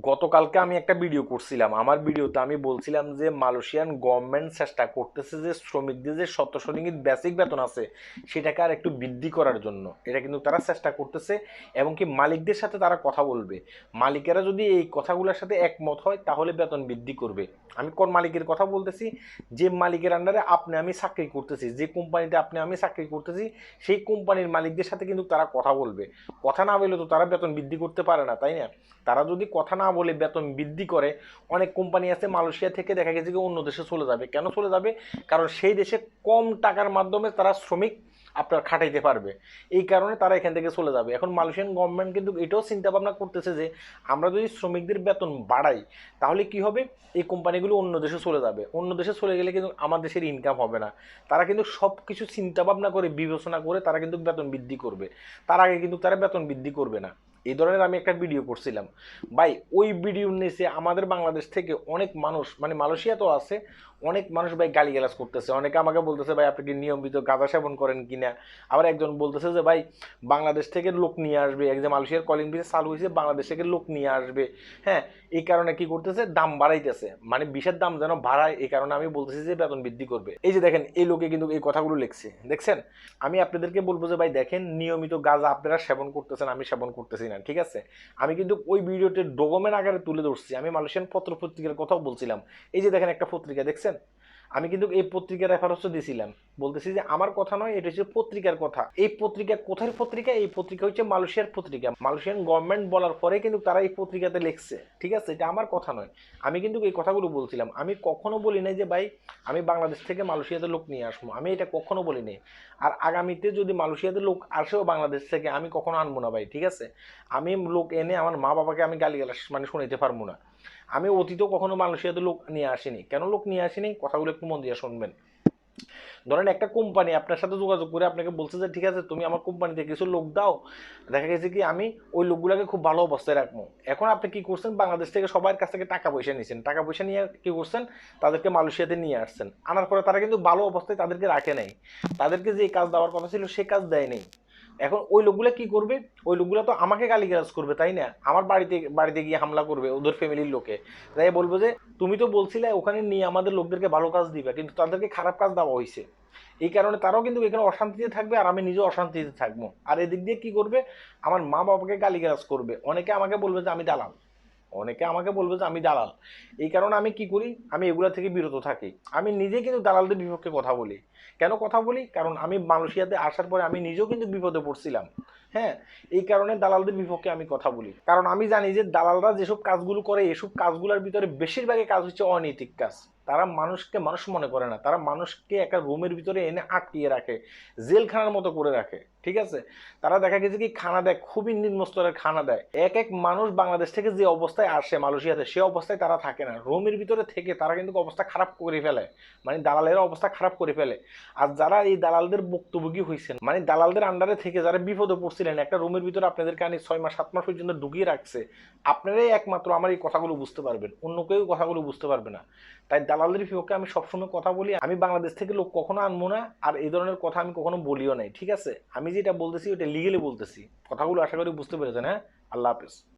গতকালকে আমি একটা ভিডিও করছিলাম। আমার ভিডিওতে আমি বলছিলাম যে মালয়েশিয়ান গভর্নমেন্ট চেষ্টা করতেছে যে শ্রমিকদের যে শতশতকিঞ্চিত বেসিক বেতন আছে সেটাকে আর একটু বৃদ্ধি করার জন্য। এটা কিন্তু তারা চেষ্টা করতেছে এবং কি মালিকদের সাথে তারা কথা বলবে। মালিকেরা যদি এই কথাগুলোর সাথে একমত হয় তাহলে বেতন বৃদ্ধি করবে। আমি কোন মালিকের কথা বলতেছি? যে মালিকের আন্ডারে আপনি আমি চাকরি করতেছি, যে কোম্পানিতে আপনি আমি চাকরি করতেছি, সেই কোম্পানির মালিকদের সাথে কিন্তু তারা কথা বলবে। কথা না বলে তো তারা বেতন বৃদ্ধি করতে পারে না, তাই না? তারা যদি কথা না বলে বেতন বৃদ্ধি করে, অনেক কোম্পানি আছে মালয়েশিয়া থেকে দেখা গেছে যে অন্য দেশে চলে যাবে। কেন চলে যাবে? কারণ সেই দেশে কম টাকার মাধ্যমে তারা শ্রমিক আপনার খাটাইতে পারবে। এই কারণে তারা এখান থেকে চলে যাবে। এখন মালয়েশিয়ান গভর্নমেন্ট কিন্তু এটাও চিন্তা ভাবনা করতেছে যে আমরা যদি শ্রমিকদের বেতন বাড়াই তাহলে কি হবে, এই কোম্পানিগুলো অন্য দেশে চলে যাবে। অন্য দেশে চলে গেলে কিন্তু আমার দেশের ইনকাম হবে না। তারা কিন্তু সব কিছু চিন্তা ভাবনা করে বিবেচনা করে তারা কিন্তু বেতন বৃদ্ধি করবে। তার আগে কিন্তু তারা বেতন বৃদ্ধি করবে না। এই ধরনের আমি একটা ভিডিও করছিলাম ভাই। ওই ভিডিওর নিচে আমাদের বাংলাদেশ থেকে অনেক মানুষ, মানে মালয়েশিয়া তো আছে, অনেক মানুষ ভাই গালিগালাজ করতেছে। অনেকে আমাকে বলতেছে ভাই আপনি কি নিয়মিত গাঁজা সেবন করেন কিনা। আবার একজন বলতেছে যে ভাই বাংলাদেশ থেকে লোক নিয়ে আসবে, এক যে মালয়েশিয়ার কলিং ভিসা চালু হয়েছে, বাংলাদেশ থেকে লোক নিয়ে আসবে। হ্যাঁ, এই কারণে কি করতেছে, দাম বাড়াইতেছে, মানে বিষের দাম যেন বাড়ায়। এই কারণে আমি বলতেছি যে বেতন বৃদ্ধি করবে। এই যে দেখেন, এই লোকে কিন্তু এই কথাগুলো লিখছে, দেখছেন? আমি আপনাদেরকে বলবো যে ভাই দেখেন, নিয়মিত গাঁজা আপনারা সেবন করতেছেন, আমি সেবন করতেছি না, ঠিক আছে? আমি কিন্তু ওই ভিডিওতে ডকুমেন্ট আকারে তুলে ধরছি। আমি মালয়েশিয়ান পত্র পত্রিকার কথাও বলছিলাম। এই যে দেখেন একটা পত্রিকা, দেখছেন? আমি কিন্তু এই পত্রিকার রেফারেন্সও দিয়েছিলাম। বলতেছি যে আমার কথা নয়, এটা হচ্ছে পত্রিকার কথা। এই পত্রিকা কোথায় পত্রিকা? এই পত্রিকা হচ্ছে মালয়েশিয়ার পত্রিকা। মালয়েশিয়ান গভর্নমেন্ট বলার পরে কিন্তু তারা এই পত্রিকাতে লিখছে, ঠিক আছে? এটা আমার কথা নয়। আমি কিন্তু এই কথাগুলো বলছিলাম। আমি কখনো বলি নাই যে ভাই আমি বাংলাদেশ থেকে মালয়েশিয়াতে লোক নিয়ে আসবো, আমি এটা কখনো বলি নাই। আর আগামীতে যদি মালয়েশিয়াতে লোক আসেও বাংলাদেশ থেকে, আমি কখনো আনবো না ভাই, ঠিক আছে? আমি লোক এনে আমার মা বাবাকে আমি গালিগালাজ মানে শুনাইতে পারবো না। আমি অতীতেও কখনো মালয়েশিয়াতে লোক নিয়ে আসিনি। কেন লোক নিয়ে আসিনি, কথাগুলো একটু মন দিয়ে শুনবেন। ধরেন একটা কোম্পানি আপনার সাথে যোগাযোগ করে আপনাকে বলছে যে ঠিক আছে তুমি আমার কোম্পানিতে কিছু লোক দাও। দেখা গেছে কি আমি ওই লোকগুলোকে খুব ভালো অবস্থায় রাখবো। এখন আপনি কি করছেন, বাংলাদেশ থেকে সবার কাছ থেকে টাকা পয়সা নিয়েছেন, টাকা পয়সা নিয়ে কি করছেন, তাদেরকে মালয়েশিয়াতে নিয়ে আসছেন। আনার পরে তারা কিন্তু ভালো অবস্থায় তাদেরকে রাখে নাই। তাদেরকে যে কাজ দেওয়ার কথা ছিল সে কাজ দেয় নাই। এখন ওই লোকগুলো কি করবে? ওই লোকগুলো তো আমাকে গালিগালাজ করবে, তাই না? আমার বাড়িতে বাড়িতে গিয়ে হামলা করবে ওদের ফ্যামিলির লোকে। তাই বলবো যে তুমি তো বলছিলে ওখানে নিয়ে আমাদের লোকদেরকে ভালো কাজ দিবে, কিন্তু তাদেরকে খারাপ কাজ দেওয়া হয়েছে। এই কারণে তারাও কিন্তু এখানে অশান্তিতে থাকবে আর আমি নিজেও অশান্তিতে থাকবো। আর এদিক দিয়ে কি করবে, আমার মা বাবাকে গালিগালাজ করবে। অনেকে আমাকে বলবে যে আমি দালাল, অনেকে আমাকে বলবে যে আমি দালাল। এই কারণে আমি কি করি, আমি এগুলা থেকে বিরত থাকি। আমি নিজে কিন্তু দালালদের বিপক্ষে কথা বলি। কেন কথা বলি? কারণ আমি মালয়েশিয়াতে আসার পরে আমি নিজেও কিন্তু বিপদে পড়ছিলাম। হ্যাঁ, এই কারণে দালালদের বিপক্ষে আমি কথা বলি। কারণ আমি জানি যে দালালরা যেসব কাজগুলো করে এসব কাজগুলোর ভিতরে বেশিরভাগই কাজ হচ্ছে অনৈতিক কাজ। তারা মানুষকে মানুষ মনে করে না, তারা মানুষকে একটা রুমের ভিতরে এনে আটকিয়ে রাখে, জেলখানার মতো করে রাখে, ঠিক আছে? তারা দেখা গেছে কি খানা দেয়, খুবই নিম্ন স্তরের খানা দেয়। এক এক মানুষ বাংলাদেশ থেকে যে অবস্থায় আসে মালয়েশিয়াতে, সে অবস্থায় তারা থাকে না। রুমের ভিতরে থেকে তারা কিন্তু অবস্থা খারাপ করে ফেলে, মানে দালালের অবস্থা খারাপ করে ফেলে। আর যারা এই দালালদের ভুক্তভোগী হয়েছেন, মানে দালালদের আন্ডারে থেকে যারা বিপদে পড়ছিলেন, একটা রুমের ভিতরে আপনাদেরকে আনি 6 মাস 7 মাস পর্যন্ত ঢুকিয়ে রাখছে, আপনারাই একমাত্র আমার এই কথাগুলো বুঝতে পারবেন, অন্য কেউ কথাগুলো বুঝতে পারবে না। তাই দালালদের বিপক্ষে আমি সবসময় কথা বলি। আমি বাংলাদেশ থেকে লোক কখনো আনবো না, আর এই ধরনের কথা আমি কখনো বলিও নাই, ঠিক আছে? আমি যেটা বলতেছি ওটা লিগেলি বলতেছি। কথাগুলো আশা করি বুঝতে পেরেছেন। হ্যাঁ, আল্লাহ হাফেজ।